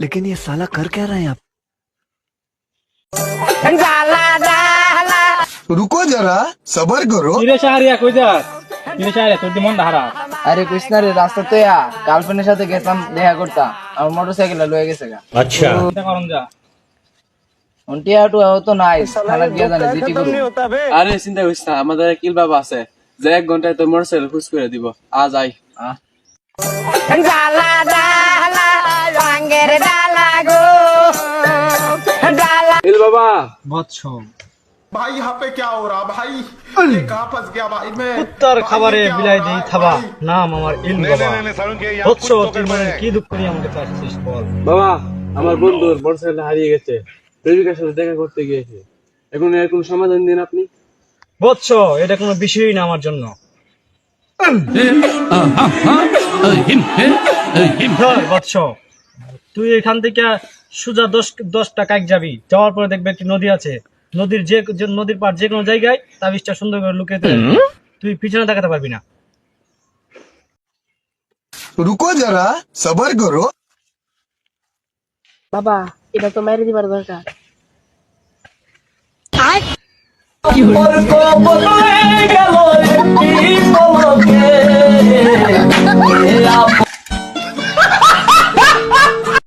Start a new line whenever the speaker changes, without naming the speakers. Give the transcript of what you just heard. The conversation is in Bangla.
लेकिन ये साला कर क्या रहे हैं आप?
रुको जरा सबर करो।
কিরে শাহরিয়া কই যাস? কিরে শাহরিয়া তোর মন হারা?
আরে কৃষ্ণা রে, রাস্তা তো গার্লফ্রেন্ডের সাথে গেছিলাম দেখা করতাম, আমার মোটরসাইকেলটা লয়ে গেছে গা।
अच्छा
চিন্তা করুন যা।
টিয়া টু তো নাই, থানা গিয়ে জানে জিটি করব।
আরে চিন্তা করিস না, আমাদের কিল বাবা আছে যে 1 ঘন্টায় তোর মোটরসাইকেল খুশ করে দিব। আজ আই কিল বাবা।
বৎস
भाई यहाँ पे क्या हो रहा भाई? ये कहाँ फंस गया भाई मैं?
কুত্তার খাবারে বিলাই দেই থাবা, নাম আমার ইল বাবা। বৎস তুই মনে কি দুঃখ নিয়ে আমাকে চাচ্ছিস বল?
বাবা, আমার বন্ধুর মোটরসাইকেল হারিয়ে গেছে, প্রেমিকার সাথে দেখা করতে গিয়েছে। এখন এর কোনো সমাধান দিন আপনি।
বৎস এটা কোনো বিষয়ই না আমার জন্য। ধর বৎস, তুই এখান থেকে সোজা 10 টাকা যাবি, যাওয়ার পরে দেখবে একটি নদী আছে, নদীর পার যে কোনো জায়গায় তাবিজটা সুন্দর করে লুকিয়ে দেবে, তুই পিছনে তাকাতে পারবি না।
रुको जरा सबर करो।
বাবা এটা তো মেরে দিবার দরকার।